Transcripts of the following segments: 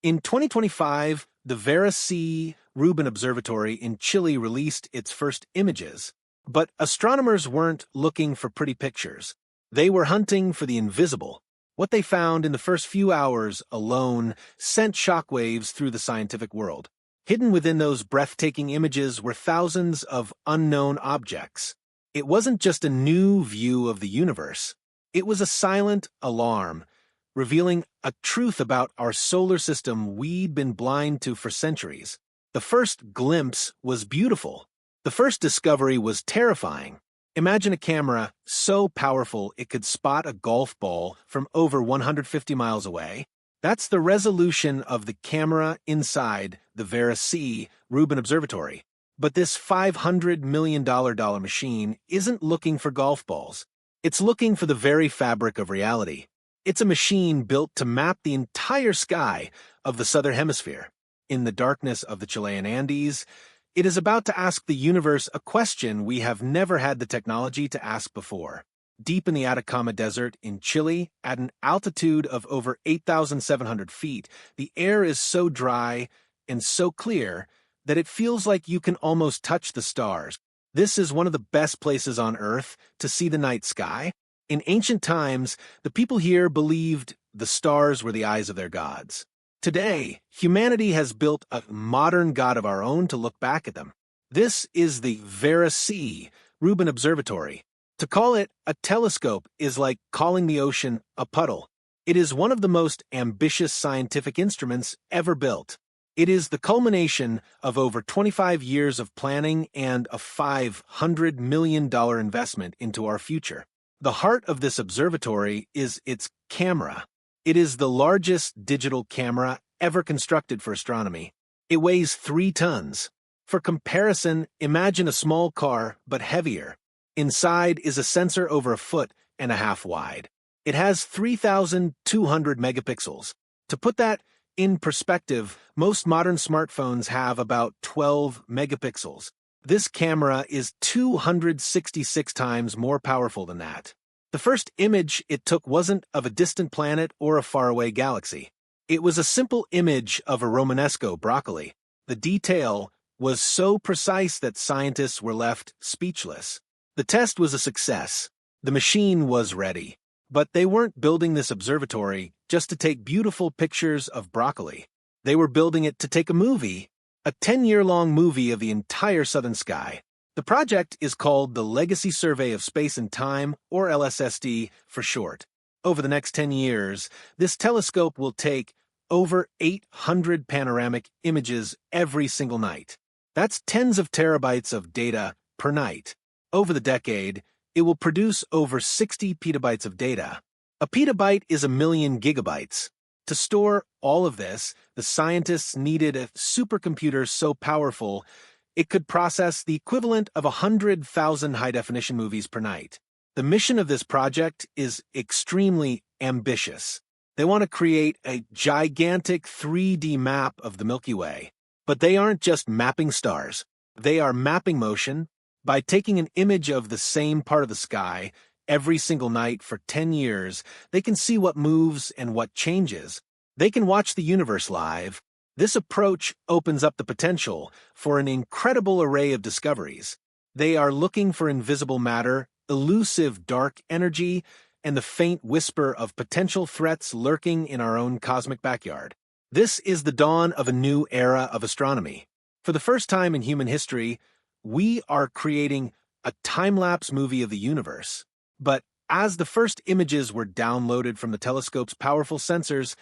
In 2025, the Vera Rubin Observatory in Chile released its first images, but astronomers weren't looking for pretty pictures. They were hunting for the invisible. What they found in the first few hours alone sent shockwaves through the scientific world. Hidden within those breathtaking images were thousands of unknown objects. It wasn't just a new view of the universe. It was a silent alarm, revealing a truth about our solar system we'd been blind to for centuries. The first glimpse was beautiful. The first discovery was terrifying. Imagine a camera so powerful it could spot a golf ball from over 150 miles away. That's the resolution of the camera inside the Vera Rubin Observatory. But this $500 million machine isn't looking for golf balls. It's looking for the very fabric of reality. It's a machine built to map the entire sky of the southern hemisphere. In the darkness of the Chilean Andes, it is about to ask the universe a question we have never had the technology to ask before. Deep in the Atacama Desert in Chile, at an altitude of over 8,700 feet, the air is so dry and so clear that it feels like you can almost touch the stars. This is one of the best places on Earth to see the night sky. In ancient times, the people here believed the stars were the eyes of their gods. Today, humanity has built a modern god of our own to look back at them. This is the Vera Rubin Observatory. To call it a telescope is like calling the ocean a puddle. It is one of the most ambitious scientific instruments ever built. It is the culmination of over 25 years of planning and a $500 million investment into our future. The heart of this observatory is its camera. It is the largest digital camera ever constructed for astronomy. It weighs 3 tons. For comparison, imagine a small car, but heavier. Inside is a sensor over 1.5 feet wide. It has 3,200 megapixels. To put that in perspective, most modern smartphones have about 12 megapixels. This camera is 266 times more powerful than that. The first image it took wasn't of a distant planet or a faraway galaxy. It was a simple image of a Romanesco broccoli. The detail was so precise that scientists were left speechless. The test was a success. The machine was ready. But they weren't building this observatory just to take beautiful pictures of broccoli. They were building it to take a movie, a 10-year-long movie of the entire southern sky. The project is called the Legacy Survey of Space and Time, or LSSD for short. Over the next 10 years, this telescope will take over 800 panoramic images every single night. That's tens of terabytes of data per night. Over the decade, it will produce over 60 petabytes of data. A petabyte is 1,000,000 gigabytes. To store all of this, the scientists needed a supercomputer so powerful it could process the equivalent of 100,000 high-definition movies per night. The mission of this project is extremely ambitious. They want to create a gigantic 3D map of the Milky Way. But they aren't just mapping stars. They are mapping motion. By taking an image of the same part of the sky every single night for 10 years, they can see what moves and what changes. They can watch the universe live. This approach opens up the potential for an incredible array of discoveries. They are looking for invisible matter, elusive dark energy, and the faint whisper of potential threats lurking in our own cosmic backyard. This is the dawn of a new era of astronomy. For the first time in human history, we are creating a time-lapse movie of the universe. But as the first images were downloaded from the telescope's powerful sensors,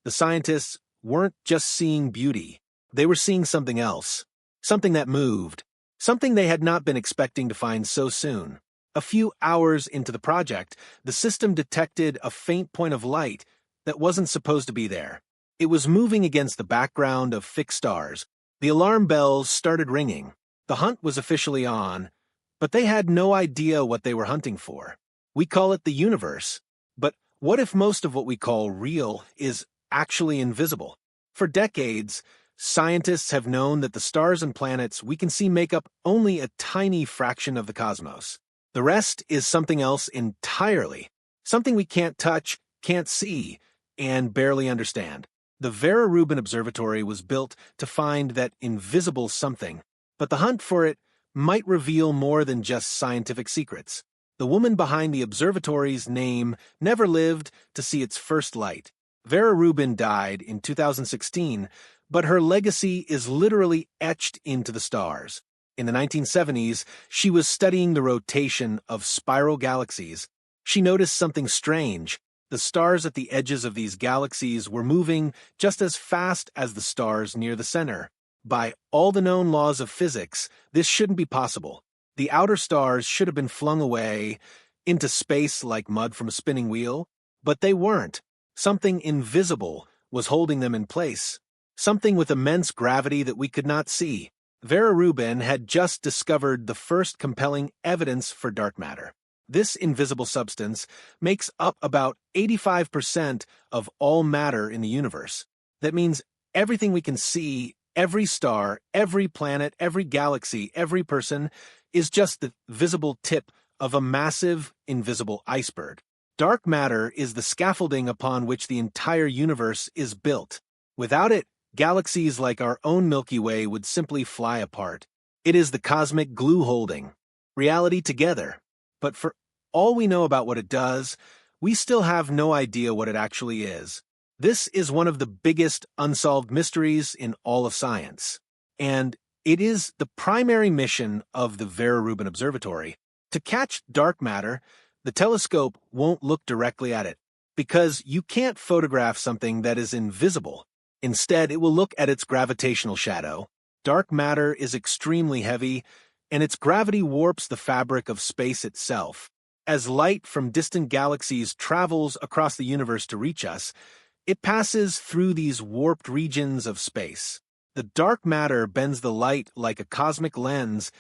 the scientists weren't just seeing beauty. They were seeing something else. Something that moved. Something they had not been expecting to find so soon. A few hours into the project, the system detected a faint point of light that wasn't supposed to be there. It was moving against the background of fixed stars. The alarm bells started ringing. The hunt was officially on, but they had no idea what they were hunting for. We call it the universe. But what if most of what we call real is actually invisible? For decades, scientists have known that the stars and planets we can see make up only a tiny fraction of the cosmos. The rest is something else entirely, something we can't touch, can't see, and barely understand. The Vera Rubin Observatory was built to find that invisible something, but the hunt for it might reveal more than just scientific secrets. The woman behind the observatory's name never lived to see its first light. Vera Rubin died in 2016, but her legacy is literally etched into the stars. In the 1970s, she was studying the rotation of spiral galaxies. She noticed something strange. The stars at the edges of these galaxies were moving just as fast as the stars near the center. By all the known laws of physics, this shouldn't be possible. The outer stars should have been flung away into space like mud from a spinning wheel, but they weren't. Something invisible was holding them in place, something with immense gravity that we could not see. Vera Rubin had just discovered the first compelling evidence for dark matter. This invisible substance makes up about 85% of all matter in the universe. That means everything we can see, every star, every planet, every galaxy, every person, is just the visible tip of a massive, invisible iceberg. Dark matter is the scaffolding upon which the entire universe is built. Without it, galaxies like our own Milky Way would simply fly apart. It is the cosmic glue holding reality together. But for all we know about what it does, we still have no idea what it actually is. This is one of the biggest unsolved mysteries in all of science. And it is the primary mission of the Vera Rubin Observatory. To catch dark matter, the telescope won't look directly at it, because you can't photograph something that is invisible. Instead, it will look at its gravitational shadow. Dark matter is extremely heavy, and its gravity warps the fabric of space itself. As light from distant galaxies travels across the universe to reach us, it passes through these warped regions of space. The dark matter bends the light like a cosmic lens,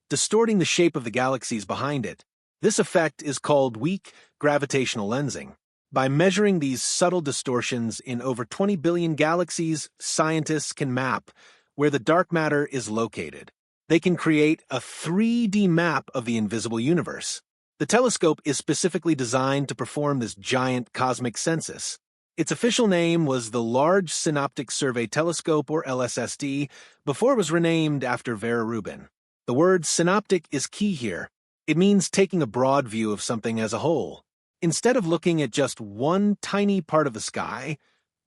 distorting the shape of the galaxies behind it. This effect is called weak gravitational lensing. By measuring these subtle distortions in over 20 billion galaxies, scientists can map where the dark matter is located. They can create a 3D map of the invisible universe. The telescope is specifically designed to perform this giant cosmic census. Its official name was the Large Synoptic Survey Telescope, or LSST, before it was renamed after Vera Rubin. The word synoptic is key here. It means taking a broad view of something as a whole. Instead of looking at just one tiny part of the sky,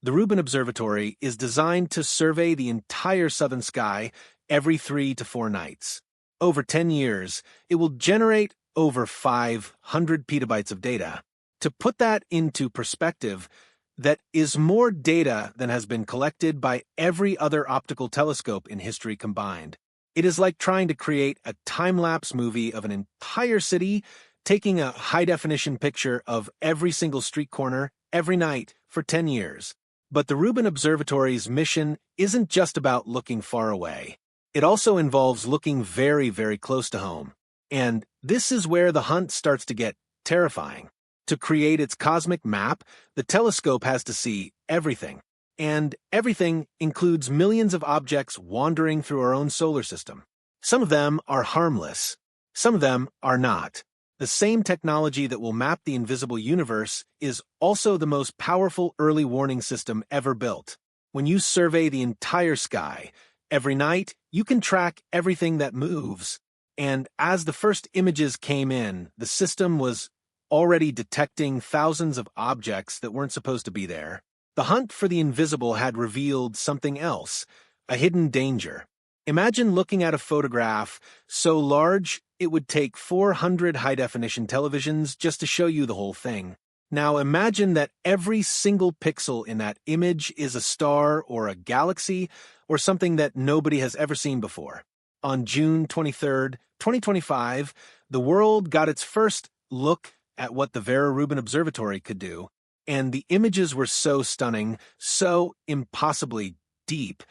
the Rubin Observatory is designed to survey the entire southern sky every 3 to 4 nights. Over 10 years, it will generate over 500 petabytes of data. To put that into perspective, that is more data than has been collected by every other optical telescope in history combined. It is like trying to create a time-lapse movie of an entire city, taking a high-definition picture of every single street corner every night for 10 years. But the Rubin Observatory's mission isn't just about looking far away. It also involves looking very, very close to home. And this is where the hunt starts to get terrifying. To create its cosmic map, the telescope has to see everything. And everything includes millions of objects wandering through our own solar system. Some of them are harmless. Some of them are not. The same technology that will map the invisible universe is also the most powerful early warning system ever built. When you survey the entire sky, every night, you can track everything that moves. And as the first images came in, the system was already detecting thousands of objects that weren't supposed to be there. The hunt for the invisible had revealed something else, a hidden danger. Imagine looking at a photograph so large it would take 400 high-definition televisions just to show you the whole thing. Now imagine that every single pixel in that image is a star or a galaxy or something that nobody has ever seen before. On June 23, 2025, the world got its first look at what the Vera Rubin Observatory could do, and the images were so stunning, so impossibly deep,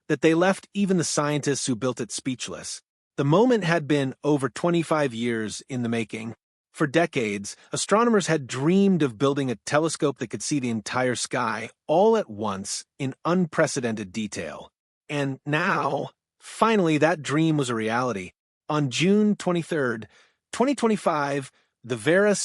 that they left even the scientists who built it speechless. The moment had been over 25 years in the making. For decades, astronomers had dreamed of building a telescope that could see the entire sky all at once in unprecedented detail. And now, finally, that dream was a reality. On June 23, 2025, the Vera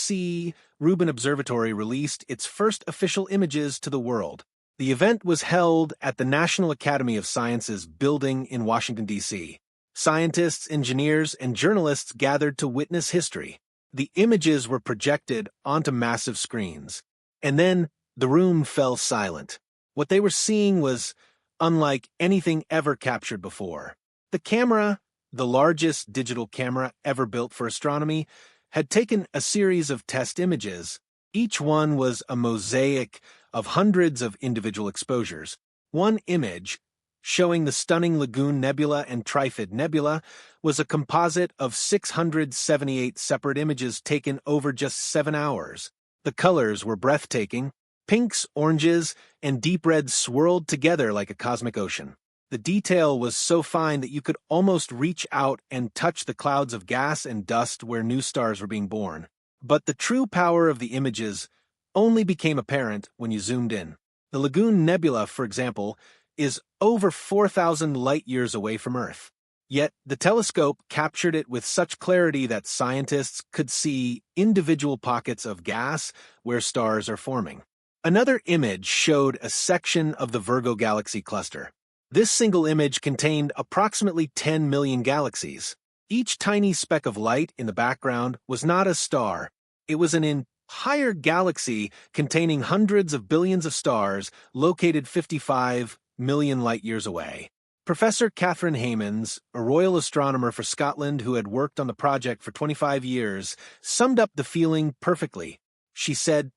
Rubin Observatory released its first official images to the world. The event was held at the National Academy of Sciences building in Washington, D.C. Scientists, engineers, and journalists gathered to witness history. The images were projected onto massive screens. And then the room fell silent. What they were seeing was unlike anything ever captured before. The camera, the largest digital camera ever built for astronomy, had taken a series of test images. Each one was a mosaic of hundreds of individual exposures. One image, showing the stunning Lagoon Nebula and Trifid Nebula, was a composite of 678 separate images taken over just 7 hours. The colors were breathtaking. Pinks, oranges, and deep reds swirled together like a cosmic ocean. The detail was so fine that you could almost reach out and touch the clouds of gas and dust where new stars were being born. But the true power of the images only became apparent when you zoomed in. The Lagoon Nebula, for example, is over 4,000 light-years away from Earth. Yet the telescope captured it with such clarity that scientists could see individual pockets of gas where stars are forming. Another image showed a section of the Virgo galaxy cluster. This single image contained approximately 10 million galaxies. Each tiny speck of light in the background was not a star. It was an entire galaxy containing hundreds of billions of stars located 55 million light-years away. Professor Catherine Hamans, a royal astronomer for Scotland who had worked on the project for 25 years, summed up the feeling perfectly. She said,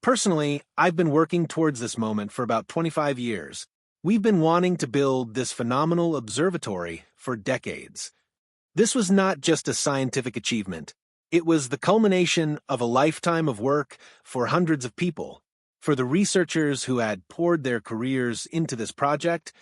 "Personally, I've been working towards this moment for about 25 years. We've been wanting to build this phenomenal observatory for decades. This was not just a scientific achievement. It was the culmination of a lifetime of work for hundreds of people. For the researchers who had poured their careers into this project,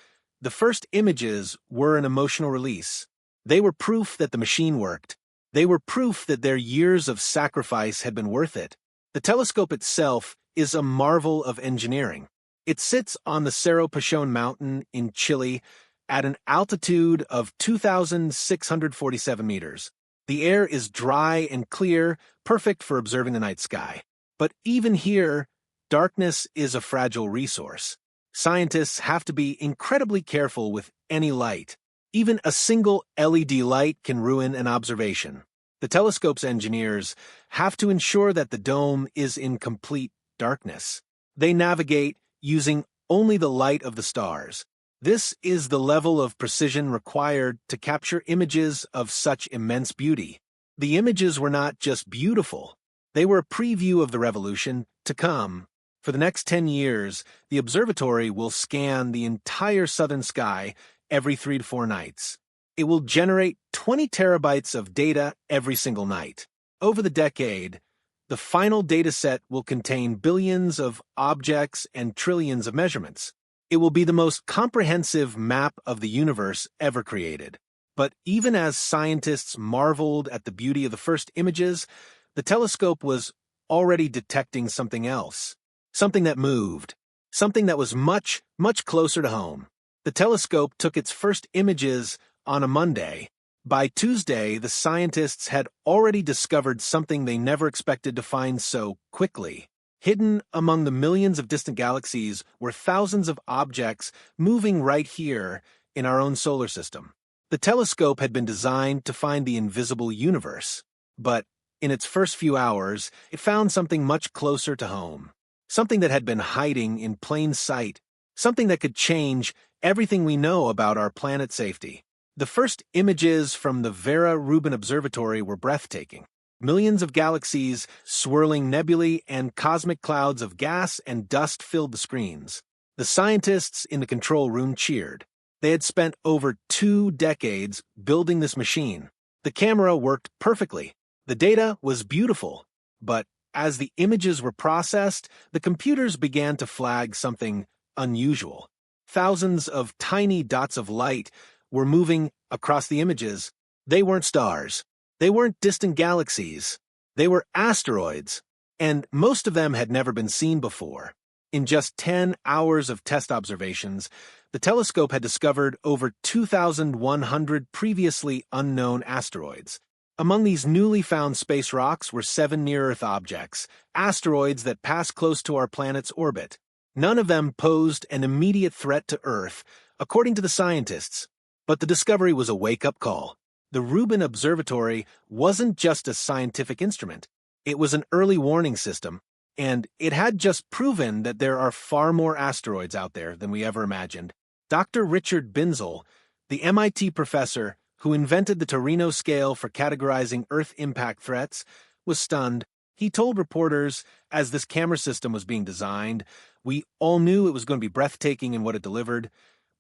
the first images were an emotional release. They were proof that the machine worked. They were proof that their years of sacrifice had been worth it. The telescope itself is a marvel of engineering. It sits on the Cerro Pachón mountain in Chile at an altitude of 2,647 meters. The air is dry and clear, perfect for observing the night sky. But even here, darkness is a fragile resource. Scientists have to be incredibly careful with any light. Even a single LED light can ruin an observation. The telescope's engineers have to ensure that the dome is in complete darkness. They navigate using only the light of the stars. This is the level of precision required to capture images of such immense beauty. The images were not just beautiful. They were a preview of the revolution to come. For the next 10 years, the observatory will scan the entire southern sky every 3 to 4 nights. It will generate 20 terabytes of data every single night. Over the decade, the final dataset will contain billions of objects and trillions of measurements. It will be the most comprehensive map of the universe ever created. But even as scientists marveled at the beauty of the first images, the telescope was already detecting something else. Something that moved. Something that was much, much closer to home. The telescope took its first images on a Monday. By Tuesday, the scientists had already discovered something they never expected to find so quickly. Hidden among the millions of distant galaxies were thousands of objects moving right here in our own solar system. The telescope had been designed to find the invisible universe, but in its first few hours, it found something much closer to home. Something that had been hiding in plain sight. Something that could change everything we know about our planet's safety. The first images from the Vera Rubin Observatory were breathtaking. Millions of galaxies, swirling nebulae, and cosmic clouds of gas and dust filled the screens. The scientists in the control room cheered. They had spent over 2 decades building this machine. The camera worked perfectly. The data was beautiful. But as the images were processed, the computers began to flag something unusual. Thousands of tiny dots of light were moving across the images. They weren't stars. They weren't distant galaxies. They were asteroids, and most of them had never been seen before. In just 10 hours of test observations, the telescope had discovered over 2,100 previously unknown asteroids. Among these newly found space rocks were 7 near-Earth objects, asteroids that pass close to our planet's orbit. None of them posed an immediate threat to Earth, according to the scientists. But the discovery was a wake-up call. The Rubin Observatory wasn't just a scientific instrument. It was an early warning system, and it had just proven that there are far more asteroids out there than we ever imagined. Dr. Richard Binzel, the MIT professor who invented the Torino scale for categorizing Earth impact threats, was stunned. He told reporters, as this camera system was being designed, we all knew it was going to be breathtaking in what it delivered,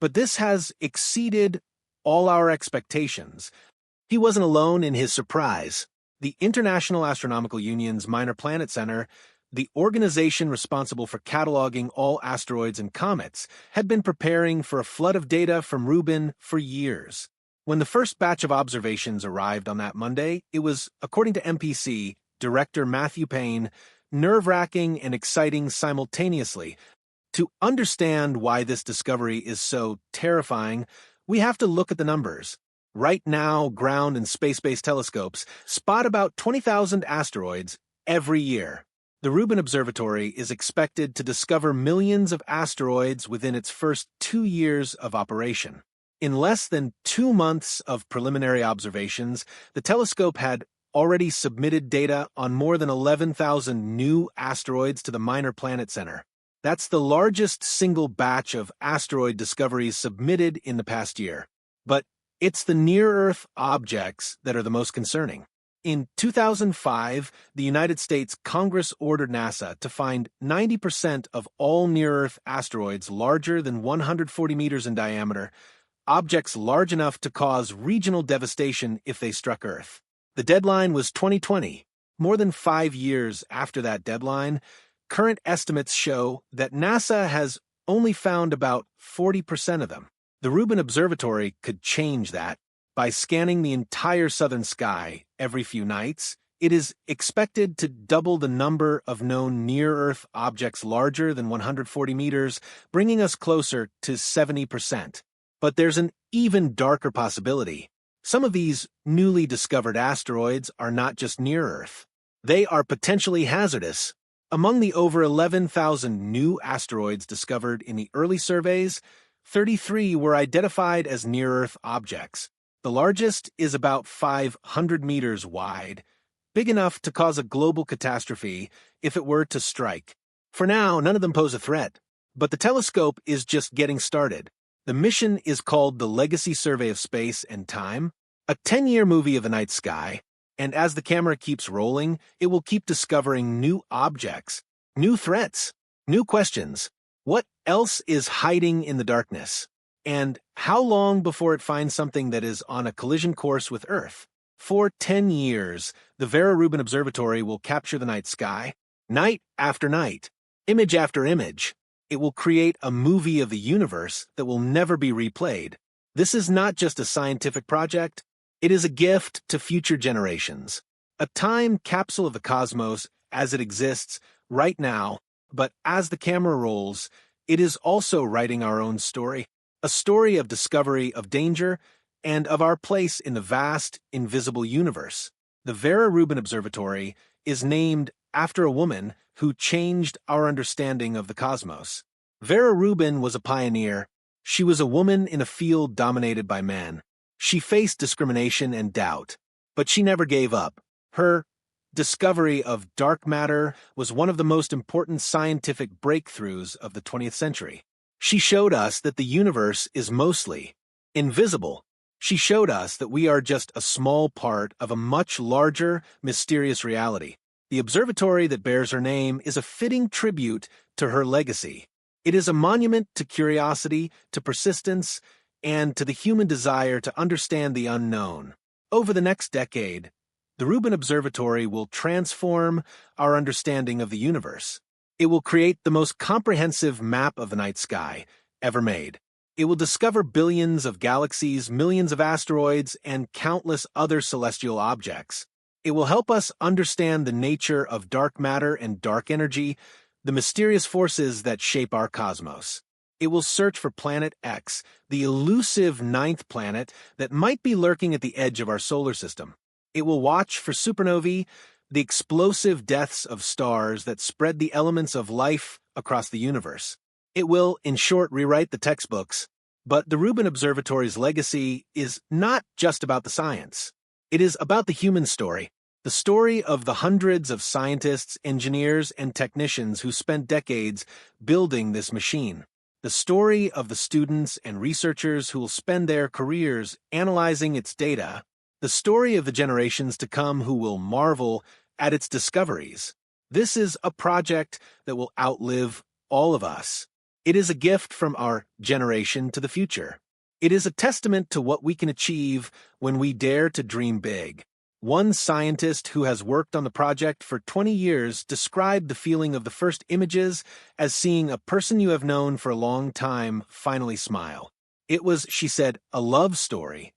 but this has exceeded all our expectations. He wasn't alone in his surprise. The International Astronomical Union's Minor Planet Center, the organization responsible for cataloging all asteroids and comets, had been preparing for a flood of data from Rubin for years. When the first batch of observations arrived on that Monday, it was, according to MPC Director Matthew Payne, nerve-wracking and exciting simultaneously. To understand why this discovery is so terrifying, we have to look at the numbers. Right now, ground and space-based telescopes spot about 20,000 asteroids every year. The Rubin Observatory is expected to discover millions of asteroids within its first 2 years of operation. In less than 2 months of preliminary observations, the telescope had already submitted data on more than 11,000 new asteroids to the Minor Planet Center. That's the largest single batch of asteroid discoveries submitted in the past year. But it's the near-Earth objects that are the most concerning. In 2005, the United States Congress ordered NASA to find 90% of all near-Earth asteroids larger than 140 meters in diameter, objects large enough to cause regional devastation if they struck Earth. The deadline was 2020. More than 5 years after that deadline, current estimates show that NASA has only found about 40% of them. The Rubin Observatory could change that. By scanning the entire southern sky every few nights, it is expected to double the number of known near-Earth objects larger than 140 meters, bringing us closer to 70%. But there's an even darker possibility. Some of these newly discovered asteroids are not just near-Earth. They are potentially hazardous. Among the over 11,000 new asteroids discovered in the early surveys, 33 were identified as near-Earth objects. The largest is about 500 meters wide, big enough to cause a global catastrophe if it were to strike. For now, none of them pose a threat, but the telescope is just getting started. The mission is called the Legacy Survey of Space and Time, a 10-year movie of the night sky, and as the camera keeps rolling, it will keep discovering new objects, new threats, new questions. What else is hiding in the darkness? And how long before it finds something that is on a collision course with Earth? For 10 years, the Vera Rubin Observatory will capture the night sky, night after night, image after image. It will create a movie of the universe that will never be replayed. This is not just a scientific project, it is a gift to future generations. A time capsule of the cosmos as it exists right now, but as the camera rolls, it is also writing our own story. A story of discovery, of danger, and of our place in the vast, invisible universe. The Vera Rubin Observatory is named after a woman who changed our understanding of the cosmos. Vera Rubin was a pioneer. She was a woman in a field dominated by men. She faced discrimination and doubt, but she never gave up. Her discovery of dark matter was one of the most important scientific breakthroughs of the 20th century. She showed us that the universe is mostly invisible. She showed us that we are just a small part of a much larger, mysterious reality. The observatory that bears her name is a fitting tribute to her legacy. It is a monument to curiosity, to persistence, and to the human desire to understand the unknown. Over the next decade, the Rubin Observatory will transform our understanding of the universe. It will create the most comprehensive map of the night sky ever made. It will discover billions of galaxies, millions of asteroids, and countless other celestial objects. It will help us understand the nature of dark matter and dark energy, the mysterious forces that shape our cosmos. It will search for Planet X, the elusive 9th planet that might be lurking at the edge of our solar system. It will watch for supernovae, the explosive deaths of stars that spread the elements of life across the universe. It will, in short, rewrite the textbooks. But the Rubin Observatory's legacy is not just about the science. It is about the human story, the story of the hundreds of scientists, engineers, and technicians who spent decades building this machine. The story of the students and researchers who will spend their careers analyzing its data. The story of the generations to come who will marvel at its discoveries. This is a project that will outlive all of us. It is a gift from our generation to the future. It is a testament to what we can achieve when we dare to dream big. One scientist who has worked on the project for 20 years described the feeling of the first images as seeing a person you have known for a long time finally smile. It was, she said, a love story.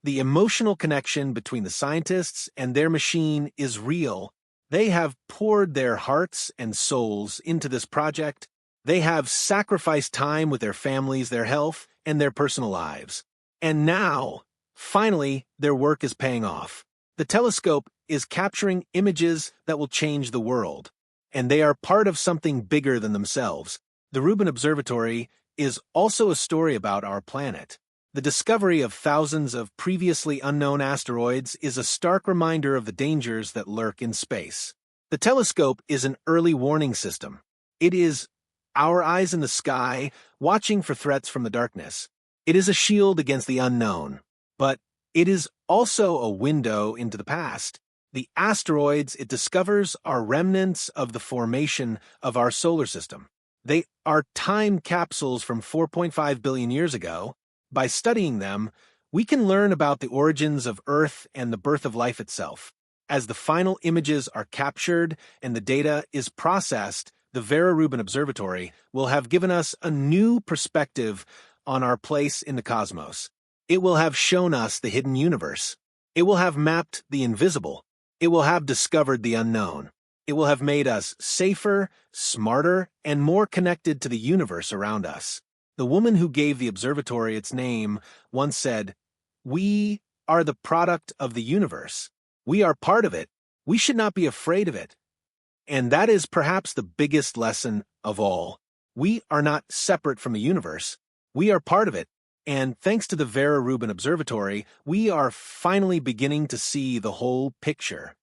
The emotional connection between the scientists and their machine is real. They have poured their hearts and souls into this project. They have sacrificed time with their families, their health, and their personal lives. And now, finally, their work is paying off. The telescope is capturing images that will change the world, and they are part of something bigger than themselves. The Rubin Observatory is also a story about our planet. The discovery of thousands of previously unknown asteroids is a stark reminder of the dangers that lurk in space. The telescope is an early warning system. It is our eyes in the sky, watching for threats from the darkness. It is a shield against the unknown, but it is also a window into the past. The asteroids it discovers are remnants of the formation of our solar system. They are time capsules from 4.5 billion years ago. By studying them, we can learn about the origins of Earth and the birth of life itself. As the final images are captured and the data is processed, the Vera Rubin Observatory will have given us a new perspective on our place in the cosmos. It will have shown us the hidden universe. It will have mapped the invisible. It will have discovered the unknown. It will have made us safer, smarter, and more connected to the universe around us. The woman who gave the observatory its name once said, "We are the product of the universe. We are part of it. We should not be afraid of it." And that is perhaps the biggest lesson of all. We are not separate from the universe. We are part of it. And thanks to the Vera Rubin Observatory, we are finally beginning to see the whole picture.